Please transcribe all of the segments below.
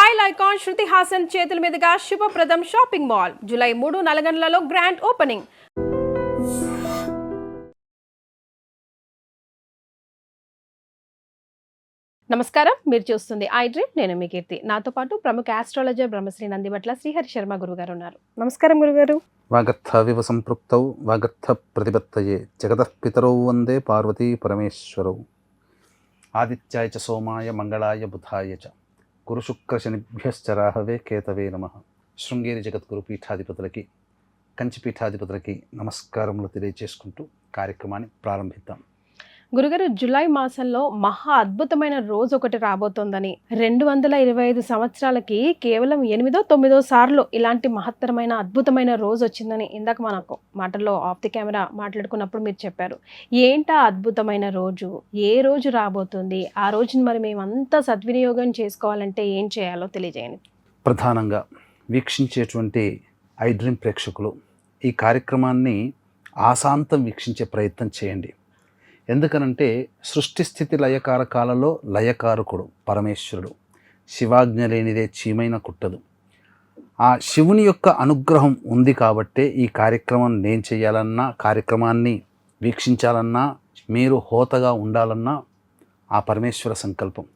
Style icon Shruti Haasan చేతుల మీదుగా Shubhapradam shopping mall July 3 నల్గొండలలో గ్రాండ్ ఓపెనింగ్. నమస్కారం, మీరు చూస్తుంది ఐ డ్రీమ్. నేను మీ కీర్తి. నాతో పాటు ప్రముఖ ఆస్ట్రాలజర్ బ్రహ్మశ్రీ నందిబట్ల శ్రీహరి శర్మ గురుగారు ఉన్నారు. నమస్కారం గురుగారు. వాగర్థవివ సంపృక్తౌ వాగర్థ ప్రతిపత్తయే జగతః పితరౌ వందే పార్వతీ పరమేశ్వరౌ. ఆదిత్యాయ చ సోమాయ మంగళాయ బుధాయ చ గురు శుక్ర శనిభ్యశ్చ రాహవే కేతవే నమః. శృంగేరి జగద్గురు పీఠాధిపతులకి, కంచి పీఠాధిపతులకి నమస్కారములు తెలియజేసుకుంటూ కార్యక్రమాన్ని ప్రారంభిద్దాం. గురుగారు, జూలై మాసంలో మహా అద్భుతమైన రోజు ఒకటి రాబోతోందని, 225 సంవత్సరాలకి కేవలం 8-9 సార్లు ఇలాంటి మహత్తరమైన అద్భుతమైన రోజు వచ్చిందని ఇందాక మనకు మాటల్లో ఆఫ్ ది కెమెరా మాట్లాడుకున్నప్పుడు మీరు చెప్పారు. ఏంటా అద్భుతమైన రోజు, ఏ రోజు రాబోతుంది, ఆ రోజుని మరి మేమంతా సద్వినియోగం చేసుకోవాలంటే ఏం చేయాలో తెలియజేయండి. ప్రధానంగా వీక్షించేటువంటి ఐ డ్రీమ్ ప్రేక్షకులు ఈ కార్యక్రమాన్ని ఆశాంతం వీక్షించే ప్రయత్నం చేయండి. ఎందుకనంటే సృష్టి స్థితి లయకారకాలలో లయకారకుడు పరమేశ్వరుడు. శివాజ్ఞ లేనిదే చీమైన కుట్టదు. ఆ శివుని యొక్క అనుగ్రహం ఉంది కాబట్టే ఈ కార్యక్రమం నేను చేయాలన్నా, కార్యక్రమాన్ని వీక్షించాలన్నా, మీరు హోతగా ఉండాలన్నా ఆ పరమేశ్వర సంకల్పం.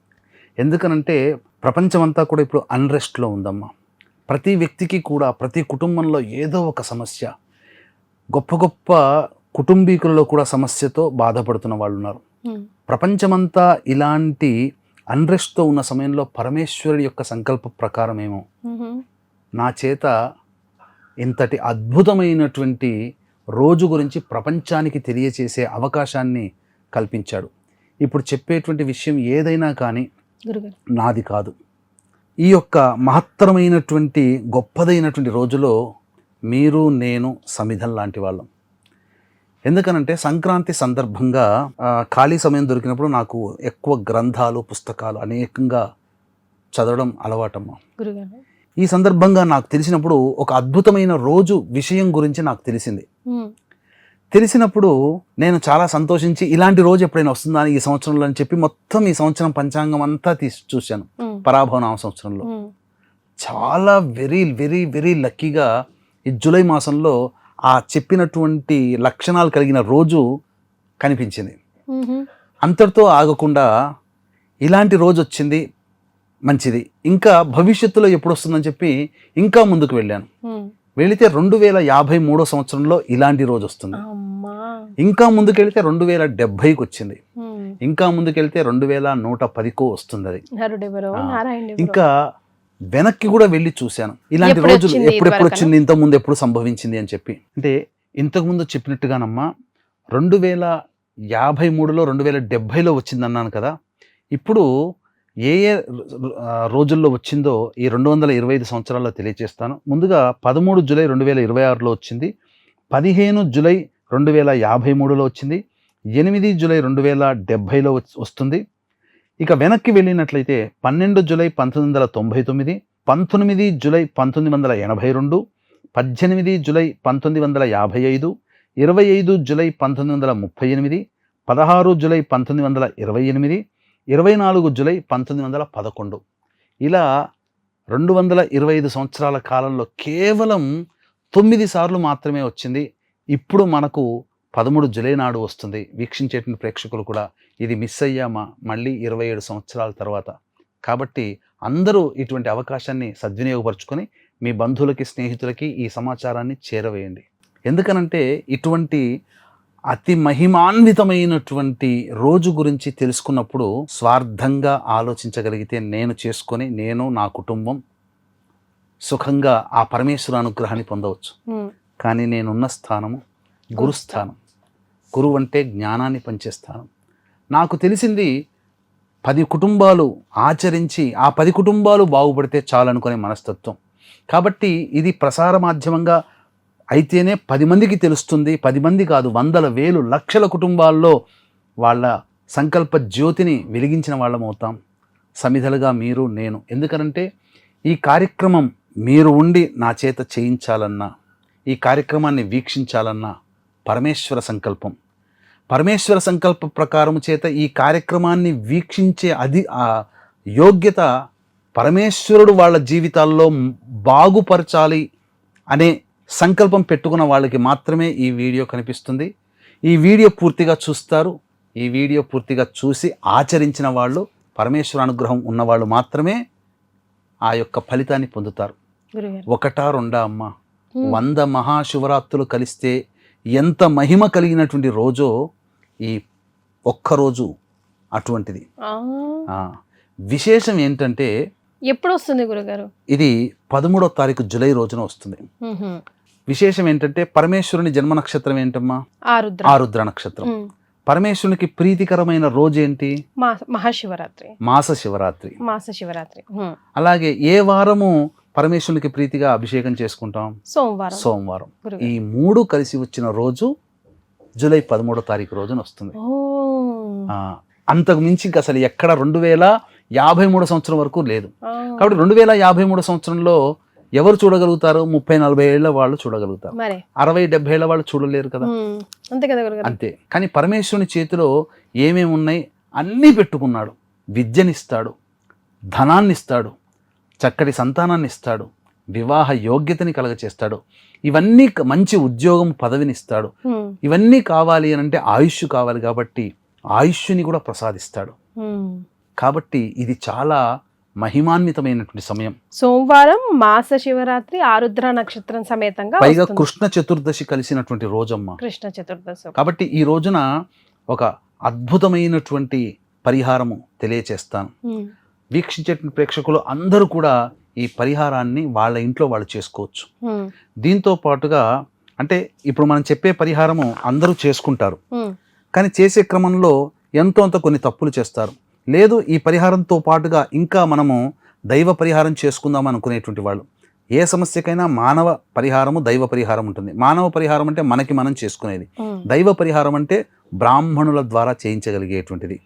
ఎందుకనంటే ప్రపంచమంతా కూడా ఇప్పుడు అన్రెస్ట్లో ఉందమ్మా. ప్రతి వ్యక్తికి కూడా, ప్రతి కుటుంబంలో ఏదో ఒక సమస్య, గొప్ప గొప్ప కుటుంబీకులలో కూడా సమస్యతో బాధపడుతున్న వాళ్ళు ఉన్నారు. ప్రపంచమంతా ఇలాంటి అన్రెస్ట్తో ఉన్న సమయంలో పరమేశ్వరుడి యొక్క సంకల్ప ప్రకారమేమో నా చేత ఇంతటి అద్భుతమైనటువంటి రోజు గురించి ప్రపంచానికి తెలియచేసే అవకాశాన్ని కల్పించాడు. ఇప్పుడు చెప్పేటువంటి విషయం ఏదైనా కానీ నాది కాదు. ఈ యొక్క మహత్తరమైనటువంటి గొప్పదైనటువంటి రోజులో మీరు నేను సమిధం లాంటి వాళ్ళం. ఎందుకనంటే సంక్రాంతి సందర్భంగా ఖాళీ సమయం దొరికినప్పుడు నాకు ఎక్కువ గ్రంథాలు, పుస్తకాలు అనేకంగా చదవడం అలవాటమ్మా. ఈ సందర్భంగా నాకు తెలిసినప్పుడు ఒక అద్భుతమైన రోజు విషయం గురించి నాకు తెలిసినప్పుడు నేను చాలా సంతోషించి ఇలాంటి రోజు ఎప్పుడైనా వస్తుందా అని ఈ సంవత్సరంలో అని చెప్పి మొత్తం ఈ సంవత్సరం పంచాంగం అంతా తీసి చూశాను. పరాభవనామ సంవత్సరంలో చాలా వెరీ వెరీ వెరీ లక్కీగా ఈ జూలై మాసంలో ఆ చెప్పినటువంటి లక్షణాలు కలిగిన రోజు కనిపించింది. అంతటితో ఆగకుండా ఇలాంటి రోజు వచ్చింది, మంచిది, ఇంకా భవిష్యత్తులో ఎప్పుడు వస్తుందని చెప్పి ఇంకా ముందుకు వెళ్ళాను. వెళితే 2053 సంవత్సరంలో ఇలాంటి రోజు వస్తుంది. ఇంకా ముందుకెళ్తే 2070కి వచ్చింది. ఇంకా ముందుకెళ్తే 2110కో వస్తుంది. అది ఇంకా వెనక్కి కూడా వెళ్ళి చూశాను ఇలాంటి రోజులు ఎప్పుడెప్పుడు వచ్చింది, ఇంతకుముందు ఎప్పుడు సంభవించింది అని చెప్పి. అంటే ఇంతకుముందు చెప్పినట్టుగానమ్మా 2053లో 2070లో వచ్చింది అన్నాను కదా. ఇప్పుడు ఏ ఏ రోజుల్లో వచ్చిందో ఈ 225 సంవత్సరాల్లో తెలియజేస్తాను. ముందుగా 13 జూలై 2026లో వచ్చింది, 15 జూలై 2053లో వచ్చింది, 8 జూలై 2070లో వస్తుంది. ఇక వెనక్కి వెళ్ళినట్లయితే 12 July 1999, 19 July 1982, 18 July 1955, 25 July 1938, 16 July 1928, 24 July 1911. ఇలా 225 సంవత్సరాల కాలంలో కేవలం 9 సార్లు మాత్రమే వచ్చింది. ఇప్పుడు మనకు 13 జూలై నాడు వస్తుంది. వీక్షించేటువంటి ప్రేక్షకులు కూడా ఇది మిస్ అయ్యామా మళ్ళీ 27 సంవత్సరాల తర్వాత. కాబట్టి అందరూ ఇటువంటి అవకాశాన్ని సద్వినియోగపరుచుకొని మీ బంధువులకి, స్నేహితులకి ఈ సమాచారాన్ని చేరవేయండి. ఎందుకనంటే ఇటువంటి అతి మహిమాన్వితమైనటువంటి రోజు గురించి తెలుసుకున్నప్పుడు స్వార్థంగా ఆలోచించగలిగితే నేను చేసుకొని, నేను నా కుటుంబం సుఖంగా ఆ పరమేశ్వర అనుగ్రహాన్ని పొందవచ్చు. కానీ నేనున్న స్థానము గురుస్థానం. గురువు అంటే జ్ఞానాన్ని పంచే స్థానం. నాకు తెలిసింది 10 కుటుంబాలు ఆచరించి ఆ 10 కుటుంబాలు బాగుపడితే చాలనుకునే మనస్తత్వం. కాబట్టి ఇది ప్రసార మాధ్యమంగా అయితేనే 10 మందికి తెలుస్తుంది. 10 మంది కాదు, వందల, వేలు, లక్షల కుటుంబాల్లో వాళ్ళ సంకల్ప జ్యోతిని వెలిగించిన వాళ్ళం అవుతాం. సమిధలుగా మీరు నేను. ఎందుకనంటే ఈ కార్యక్రమం మీరు ఉండి నా చేత చేయించాలన్నా, ఈ కార్యక్రమాన్ని వీక్షించాలన్నా పరమేశ్వర సంకల్పం. పరమేశ్వర సంకల్ప ప్రకారం చేత ఈ కార్యక్రమాన్ని వీక్షించే యోగ్యత పరమేశ్వరుడు వాళ్ళ జీవితాల్లో బాగుపరచాలి అనే సంకల్పం పెట్టుకున్న వాళ్ళకి మాత్రమే ఈ వీడియో కనిపిస్తుంది. ఈ వీడియో పూర్తిగా చూస్తారు. ఈ వీడియో పూర్తిగా చూసి ఆచరించిన వాళ్ళు, పరమేశ్వర అనుగ్రహం ఉన్నవాళ్ళు మాత్రమే ఆ యొక్క ఫలితాన్ని పొందుతారు. గురుగారు ఒకటా రెండా అమ్మ, 100 మహాశివరాత్రులు కలిస్తే ఎంత మహిమ కలిగినటువంటి రోజో ఈ ఒక్కరోజు అటువంటిది. విశేషం ఏంటంటే ఎప్పుడు వస్తుంది గురుగారు? ఇది 13వ తారీఖు జూలై రోజున వస్తుంది. విశేషం ఏంటంటే పరమేశ్వరుని జన్మ నక్షత్రం ఏంటమ్మా? ఆరుద్ర నక్షత్రం. పరమేశ్వరునికి ప్రీతికరమైన రోజు ఏంటి? మహాశివరాత్రి, మాస శివరాత్రి. అలాగే ఏ వారము పరమేశ్వరునికి ప్రీతిగా అభిషేకం చేసుకుంటాం? సోమవారం. ఈ 3 కలిసి వచ్చిన రోజు జూలై 13వ తారీఖు రోజున వస్తుంది. అంతకు మించి ఇంకా అసలు ఎక్కడ 2053 సంవత్సరం వరకు లేదు. కాబట్టి 2053 సంవత్సరంలో ఎవరు చూడగలుగుతారు? 30-40 ఏళ్ల వాళ్ళు చూడగలుగుతారు. 60-70 ఏళ్ల వాళ్ళు చూడలేరు కదా. అంతే. కానీ పరమేశ్వరుని చేతిలో ఏమేమి ఉన్నాయి అన్నీ పెట్టుకున్నాడు. విద్యనిస్తాడు, ధనాన్ని ఇస్తాడు, చక్కటి సంతానాన్ని ఇస్తాడు, వివాహ యోగ్యతని కలగచేస్తాడు, ఇవన్నీ మంచి ఉద్యోగం పదవిని ఇస్తాడు. ఇవన్నీ కావాలి అని అంటే ఆయుష్ కావాలి కాబట్టి ఆయుష్ని కూడా ప్రసాదిస్తాడు. కాబట్టి ఇది చాలా మహిమాన్వితమైనటువంటి సమయం. సోమవారం, మాస శివరాత్రి, ఆరుద్ర నక్షత్రం సమేతంగా, పైగా కృష్ణ చతుర్దశి కలిసినటువంటి రోజమ్మా. కృష్ణ చతుర్దశి. కాబట్టి ఈ రోజున ఒక అద్భుతమైనటువంటి పరిహారము తెలియచేస్తాను. వీక్షించే ప్రేక్షకులు అందరూ కూడా ఈ పరిహారాన్ని వాళ్ళ ఇంట్లో వాళ్ళు చేసుకోవచ్చు. దీంతో పాటుగా అంటే ఇప్పుడు మనం చెప్పే పరిహారము అందరూ చేసుకుంటారు, కానీ చేసే క్రమంలో ఎంతో అంత కొన్ని తప్పులు చేస్తారు. లేదు ఈ పరిహారంతో పాటుగా ఇంకా మనము దైవ పరిహారం చేసుకుందాం అనుకునేటువంటి వాళ్ళు, ఏ సమస్యకైనా మానవ పరిహారము, దైవ పరిహారం ఉంటుంది. మానవ పరిహారం అంటే మనకి మనం చేసుకునేది. దైవ పరిహారం అంటే బ్రాహ్మణుల ద్వారా చేయించగలిగేటువంటిది.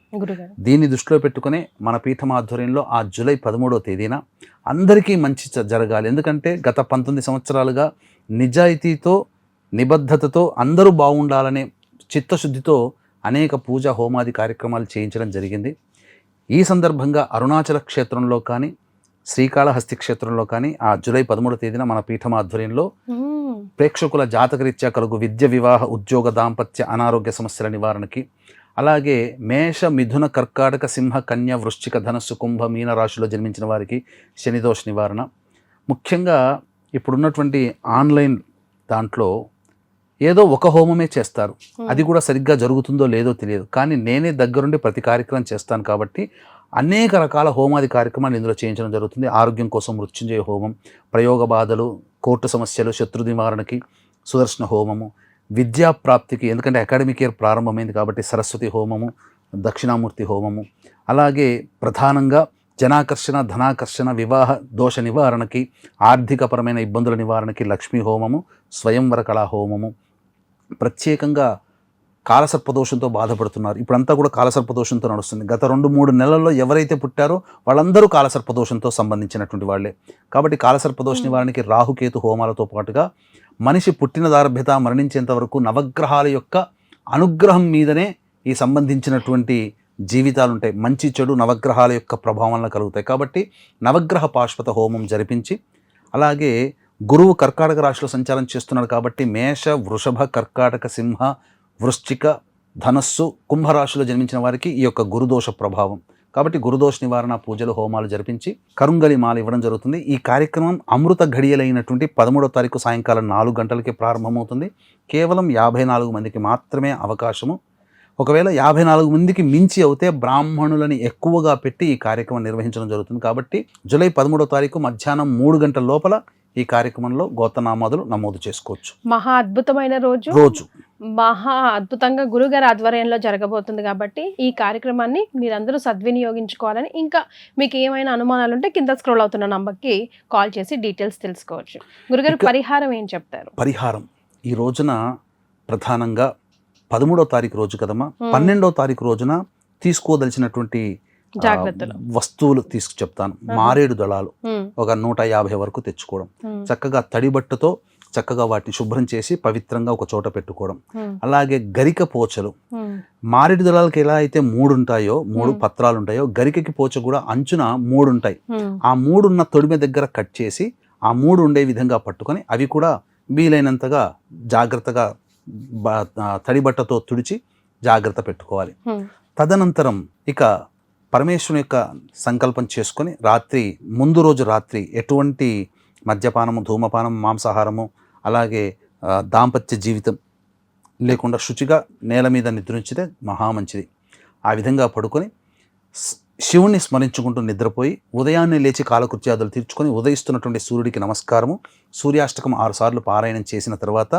దీన్ని దృష్టిలో పెట్టుకునే మన పీఠం ఆధ్వర్యంలో ఆ జూలై 13వ తేదీన అందరికీ మంచి జరగాలి. ఎందుకంటే గత 19 సంవత్సరాలుగా నిజాయితీతో, నిబద్ధతతో అందరూ బాగుండాలనే చిత్తశుద్ధితో అనేక పూజా హోమాది కార్యక్రమాలు చేయించడం జరిగింది. ఈ సందర్భంగా అరుణాచల క్షేత్రంలో కానీ, శ్రీకాళహస్తి క్షేత్రంలో కానీ ఆ జూలై 13వ తేదీన మన పీఠం ఆధ్వర్యంలో ప్రేక్షకుల జాతకరీత్యా కలుగు విద్య, వివాహ, ఉద్యోగ, దాంపత్య, అనారోగ్య సమస్యల నివారణకి, అలాగే మేష, మిథున, కర్కాటక, సింహ, కన్య, వృశ్చిక, ధనస్సు, కుంభ, మీన రాశిలో జన్మించిన వారికి శనిదోష నివారణ. ముఖ్యంగా ఇప్పుడున్నటువంటి ఆన్లైన్ దాంట్లో ఏదో ఒక హోమమే చేస్తారు, అది కూడా సరిగ్గా జరుగుతుందో లేదో తెలియదు. కానీ నేనే దగ్గరుండి ప్రతి కార్యక్రమం చేస్తాను కాబట్టి అనేక రకాల హోమాది కార్యక్రమాలు ఇందులో చేయించడం జరుగుతుంది. ఆరోగ్యం కోసం మృత్యుంజయ హోమం, ప్రయోగ బాధలు, కోర్టు సమస్యలు, శత్రు నివారణకి సుదర్శన హోమము, విద్యాప్రాప్తికి ఎందుకంటే అకాడమిక్ ఇయర్ ప్రారంభమైంది కాబట్టి సరస్వతి హోమము, దక్షిణామూర్తి హోమము, అలాగే ప్రధానంగా జనాకర్షణ, ధనాకర్షణ, వివాహ దోష నివారణకి, ఆర్థికపరమైన ఇబ్బందుల నివారణకి లక్ష్మీ హోమము, స్వయంవర కళా హోమము, ప్రత్యేకంగా కాలసర్పదోషంతో బాధపడుతున్నారు. ఇప్పుడంతా కూడా కాలసర్పదోషంతో నడుస్తుంది. గత 2-3 నెలల్లో ఎవరైతే పుట్టారో వాళ్ళందరూ కాలసర్పదోషంతో సంబంధించినటువంటి వాళ్ళే. కాబట్టి కాలసర్పదోష నివారణకి రాహుకేతు హోమాలతో పాటుగా మనిషి పుట్టిన దార్భ్యత మరణించేంత వరకు నవగ్రహాల యొక్క అనుగ్రహం మీదనే ఈ సంబంధించినటువంటి జీవితాలు ఉంటాయి. మంచి చెడు నవగ్రహాల యొక్క ప్రభావం వల్ల కలుగుతాయి. కాబట్టి నవగ్రహ పాశ్వత హోమం జరిపించి, అలాగే గురువు కర్కాటక రాశిలో సంచారం చేస్తున్నాడు కాబట్టి మేష, వృషభ, కర్కాటక, సింహ, వృశ్చిక, ధనస్సు, కుంభరాశిలో జన్మించిన వారికి ఈ యొక్క గురుదోష ప్రభావం కాబట్టి గురుదోష నివారణ పూజలు, హోమాలు జరిపించి కరుంగలి మాల ఇవ్వడం జరుగుతుంది. ఈ కార్యక్రమం అమృత ఘడియలైనటువంటి 13వ తారీఖు సాయంకాలం 4 గంటలకే ప్రారంభమవుతుంది. కేవలం 54 మందికి మాత్రమే అవకాశము. ఒకవేళ 54 మందికి మించి అవుతే బ్రాహ్మణులని ఎక్కువగా పెట్టి ఈ కార్యక్రమం నిర్వహించడం జరుగుతుంది. కాబట్టి జూలై 13వ తారీఖు మధ్యాహ్నం 3 గంటల లోపల ఈ కార్యక్రమంలో గోత్రనామాదులు నమోదు చేసుకోవచ్చు. మహా అద్భుతమైన రోజు మహా అద్భుతంగా గురుగారి ఆధ్వర్యంలో జరగబోతుంది కాబట్టి ఈ కార్యక్రమాన్ని మీరందరూ సద్వినియోగించుకోవాలని, ఇంకా మీకు ఏమైనా అనుమానాలు ఉంటే కింద స్క్రోల్ అవుతున్న నంబర్కి కాల్ చేసి డీటెయిల్స్ తెలుసుకోవచ్చు. గురుగారు పరిహారం ఏం చెప్తారు? పరిహారం ఈ రోజున ప్రధానంగా 13వ తారీఖు రోజు కదమ్మా, 12వ తారీఖు రోజున తీసుకోదలిచినటువంటి వస్తువులు చెప్తాను. మారేడు దళాలు ఒక 150 వరకు తెచ్చుకోవడం, చక్కగా తడి బట్టతో చక్కగా వాటిని శుభ్రం చేసి పవిత్రంగా ఒక చోట పెట్టుకోవడం. అలాగే గరిక పోచలు, మారేడు దళాలకి ఎలా అయితే 3 ఉంటాయో 3 పత్రాలు ఉంటాయో, గరికకి పోచ కూడా అంచున 3 ఉంటాయి. ఆ 3 ఉన్న తొడిమె దగ్గర కట్ చేసి ఆ 3 ఉండే విధంగా పట్టుకొని అవి కూడా వీలైనంతగా జాగ్రత్తగా తడి బట్టతో తుడిచి జాగ్రత్త పెట్టుకోవాలి. తదనంతరం ఇక పరమేశ్వరుని యొక్క సంకల్పం చేసుకొని ముందు రోజు రాత్రి ఎటువంటి మద్యపానము, ధూమపానం, మాంసాహారము, అలాగే దాంపత్య జీవితం లేకుండా శుచిగా నేల మీద నిద్రించితే మహామంచిది. ఆ విధంగా పడుకొని శివుణ్ణి స్మరించుకుంటూ నిద్రపోయి ఉదయాన్నే లేచి కాలకృత్యాదులు తీర్చుకొని ఉదయిస్తున్నటువంటి సూర్యుడికి నమస్కారము, సూర్యాష్టకం 6 సార్లు పారాయణం చేసిన తర్వాత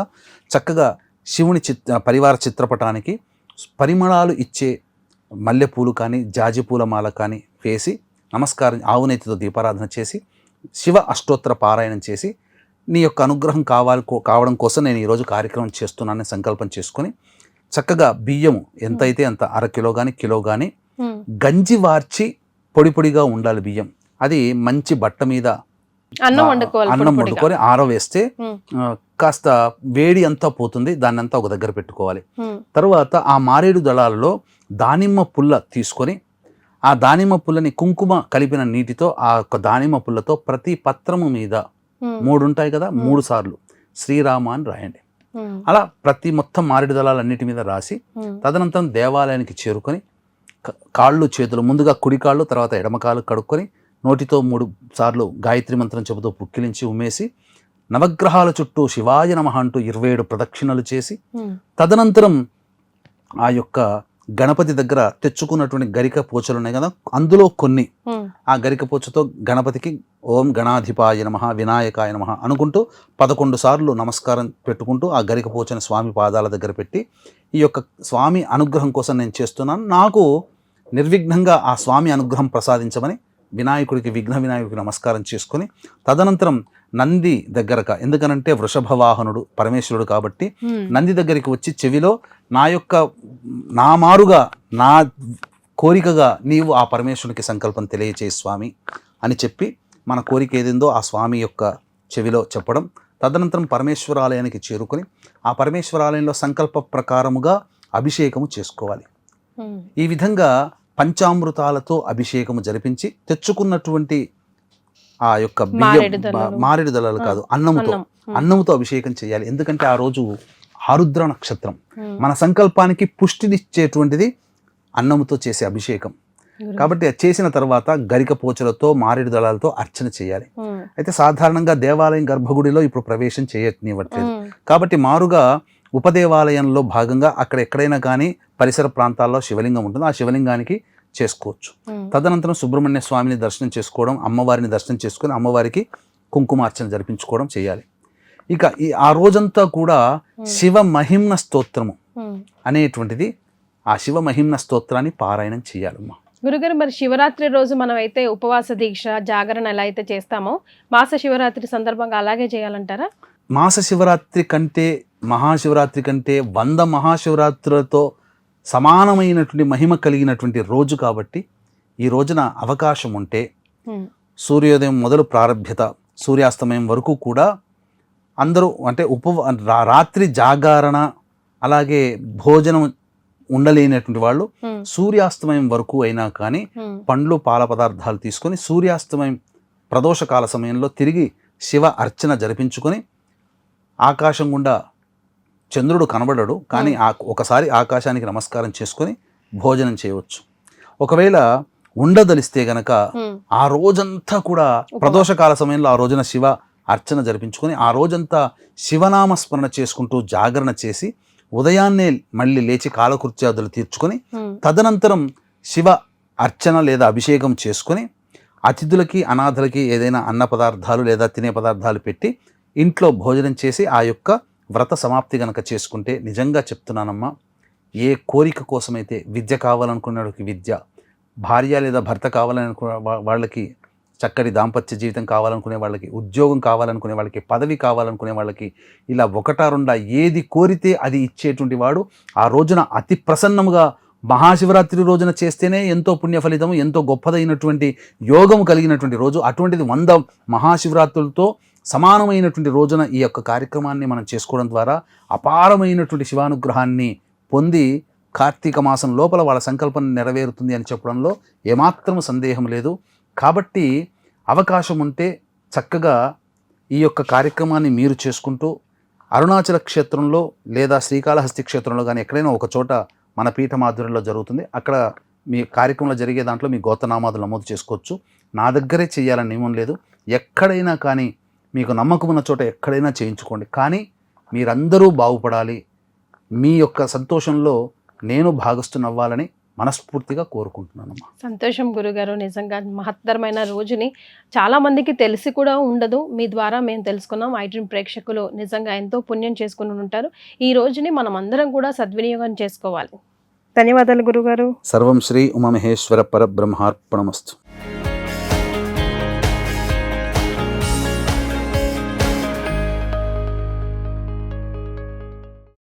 చక్కగా శివుని పరివార చిత్రపటానికి పరిమళాలు ఇచ్చే మల్లెపూలు కానీ జాజిపూల మాల కానీ వేసి నమస్కారం, ఆవునేతితో దీపారాధన చేసి శివ అష్టోత్తర పారాయణం చేసి నీ యొక్క అనుగ్రహం కావడం కోసం నేను ఈరోజు కార్యక్రమం చేస్తున్నానని సంకల్పం చేసుకొని చక్కగా బియ్యము ఎంతైతే అంత 1/2 కిలో కానీ కిలో కానీ గంజి వార్చి పొడి పొడిగా ఉండాలి బియ్యం. అది మంచి బట్ట మీద అన్నం వండుకొని ఆరవేస్తే కాస్త వేడి అంతా పోతుంది. దాన్ని అంతా ఒక దగ్గర పెట్టుకోవాలి. తర్వాత ఆ మారేడు దళాలలో దానిమ్మ పుల్ల తీసుకొని ఆ దానిమ్మ పుల్లని కుంకుమ కలిపిన నీటితో ఆ యొక్క దానిమ్మ పుల్లతో ప్రతి పత్రము మీద 3 ఉంటాయి కదా, 3 సార్లు శ్రీరామ అని రాయండి. అలా ప్రతి మొత్తం మారేడు దళాలన్నిటి మీద రాసి తదనంతరం దేవాలయానికి చేరుకొని కాళ్ళు చేతులు ముందుగా కుడి కాళ్ళు తర్వాత ఎడమ కాళ్ళు కడుక్కొని నోటితో 3 సార్లు గాయత్రి మంత్రం చెబుతూ పుక్కిలించి ఉమ్మేసి నవగ్రహాల చుట్టూ శివాయ నమః అంటూ 27 ప్రదక్షిణలు చేసి తదనంతరం ఆ యొక్క గణపతి దగ్గర తెచ్చుకున్నటువంటి గరిక పోచలు ఉన్నాయి కదా, అందులో కొన్ని ఆ గరిక పోచతో గణపతికి ఓం గణాధిపాయ నమః వినాయకాయ నమః అనుకుంటూ 11 సార్లు నమస్కారం పెట్టుకుంటూ ఆ గరిక పోచని స్వామి పాదాల దగ్గర పెట్టి ఈ యొక్క స్వామి అనుగ్రహం కోసం నేను చేస్తున్నాను, నాకు నిర్విఘ్నంగా ఆ స్వామి అనుగ్రహం ప్రసాదించమని విఘ్న వినాయకుడికి నమస్కారం చేసుకొని తదనంతరం నంది దగ్గరక, ఎందుకనంటే వృషభ వాహనుడు పరమేశ్వరుడు కాబట్టి నంది దగ్గరికి వచ్చి చెవిలో నా మారుగా నా కోరికగా నీవు ఆ పరమేశ్వరునికి సంకల్పం తెలియచేయి స్వామి అని చెప్పి మన కోరిక ఏదిందో ఆ స్వామి యొక్క చెవిలో చెప్పడం. తదనంతరం పరమేశ్వరాలయానికి చేరుకొని ఆ పరమేశ్వరాలయంలో సంకల్ప ప్రకారముగా అభిషేకము చేసుకోవాలి. ఈ విధంగా పంచామృతాలతో అభిషేకము జరిపించి తెచ్చుకున్నటువంటి ఆ యొక్క మారేడు దళాలు కాదు అన్నముతో అభిషేకం చేయాలి. ఎందుకంటే ఆ రోజు ఆరుద్ర నక్షత్రం, మన సంకల్పానికి పుష్టినిచ్చేటువంటిది అన్నముతో చేసే అభిషేకం కాబట్టి చేసిన తర్వాత గరిక పోచలతో మారేడు దళాలతో అర్చన చేయాలి. అయితే సాధారణంగా దేవాలయం గర్భగుడిలో ఇప్పుడు ప్రవేశం చేయనివ్వట్లేదు కాబట్టి మారుగా ఉపదేవాలయంలో భాగంగా అక్కడ ఎక్కడైనా కానీ పరిసర ప్రాంతాల్లో శివలింగం ఉంటుంది, ఆ శివలింగానికి చేసుకోవచ్చు. తదనంతరం సుబ్రహ్మణ్య స్వామిని దర్శనం చేసుకోవడం, అమ్మవారిని దర్శనం చేసుకొని అమ్మవారికి కుంకుమార్చన జరిపించుకోవడం చేయాలి. ఇక ఆ రోజంతా కూడా శివ మహిమ్న స్తోత్రము అనేటువంటిది, ఆ శివ మహిమ్న స్తోత్రాన్ని పారాయణం చేయాలమ్మా. గురుగారు, మరి శివరాత్రి రోజు మనం అయితే ఉపవాస దీక్ష జాగరణ ఎలా అయితే చేస్తామో మాస శివరాత్రి సందర్భంగా అలాగే చేయాలంటారా? మాస శివరాత్రి కంటే మహాశివరాత్రి కంటే 100 మహాశివరాత్రులతో సమానమైనటువంటి మహిమ కలిగినటువంటి రోజు కాబట్టి ఈ రోజున అవకాశం ఉంటే సూర్యోదయం మొదలు ప్రారంభ్యత సూర్యాస్తమయం వరకు కూడా అందరూ అంటే రాత్రి జాగరణ అలాగే భోజనం ఉండలేనటువంటి వాళ్ళు సూర్యాస్తమయం వరకు అయినా కానీ పండ్లు పాల పదార్థాలు తీసుకొని సూర్యాస్తమయం ప్రదోషకాల సమయంలో తిరిగి శివ అర్చన జరిపించుకొని ఆకాశం గుండా చంద్రుడు కనబడడు కానీ ఒకసారి ఆకాశానికి నమస్కారం చేసుకొని భోజనం చేయవచ్చు. ఒకవేళ ఉండదలిస్తే గనక ఆ రోజంతా కూడా ప్రదోషకాల సమయంలో ఆ రోజున శివ అర్చన జరిపించుకొని ఆ రోజంతా శివనామ స్మరణ చేసుకుంటూ జాగరణ చేసి ఉదయాన్నే మళ్ళీ లేచి కాలకృత్యాదులు తీర్చుకొని తదనంతరం శివ అర్చన లేదా అభిషేకం చేసుకొని అతిథులకి అనాథలకి ఏదైనా అన్న పదార్థాలు లేదా తినే పదార్థాలు పెట్టి ఇంట్లో భోజనం చేసి ఆ యొక్క వ్రత సమాప్తి గనక చేసుకుంటే నిజంగా చెప్తున్నానమ్మా, ఏ కోరిక కోసమైతే విద్య కావాలనుకునే వాళ్ళకి విద్య, భార్య లేదా భర్త కావాలనుకునే వాళ్ళకి చక్కటి దాంపత్య జీవితం కావాలనుకునే వాళ్ళకి, ఉద్యోగం కావాలనుకునే వాళ్ళకి, పదవి కావాలనుకునే వాళ్ళకి, ఇలా 1-2 ఏది కోరితే అది ఇచ్చేటువంటి వాడు ఆ రోజున అతి ప్రసన్నముగా మహాశివరాత్రి రోజున చేస్తేనే ఎంతో పుణ్య ఫలితము, ఎంతో గొప్పదైనటువంటి యోగము కలిగినటువంటి రోజు. అటువంటిది 100 మహాశివరాత్రులతో సమానమైనటువంటి రోజున ఈ యొక్క కార్యక్రమాన్ని మనం చేసుకోవడం ద్వారా అపారమైనటువంటి శివానుగ్రహాన్ని పొంది కార్తీక మాసం లోపల వాళ్ళ సంకల్పం నెరవేరుతుంది అని చెప్పడంలో ఏమాత్రం సందేహం లేదు. కాబట్టి అవకాశం ఉంటే చక్కగా ఈ యొక్క కార్యక్రమాన్ని మీరు చేసుకుంటూ అరుణాచల క్షేత్రంలో లేదా శ్రీకాళహస్తి క్షేత్రంలో కానీ ఎక్కడైనా ఒక చోట మన పీఠ మాధుర్యంలో జరుగుతుంది. అక్కడ మీ కార్యక్రమంలో జరిగే దాంట్లో మీ గోత్రనామాదులు నమోదు చేసుకోవచ్చు. నా దగ్గరే చేయాలని నియమం లేదు. ఎక్కడైనా కానీ మీకు నమ్మకం ఉన్న చోట ఎక్కడైనా చేయించుకోండి. కానీ మీరందరూ బాగుపడాలి, మీ యొక్క సంతోషంలో నేను భాగస్థునవ్వాలని మనస్ఫూర్తిగా కోరుకుంటున్నానమ్మా. సంతోషం గురుగారు. నిజంగా మహత్తరమైన రోజుని చాలా మందికి తెలిసి కూడా ఉండదు. మీ ద్వారా మేము తెలుసుకున్నాం. ఐడ్రీమ్ ప్రేక్షకులు నిజంగా ఎంతో పుణ్యం చేసుకుని ఉంటారు. ఈ రోజుని మనం అందరం కూడా సద్వినియోగం చేసుకోవాలి. ధన్యవాదాలు గురుగారు. సర్వం శ్రీ ఉమామహేశ్వర పరబ్రహ్మార్పణమస్తు.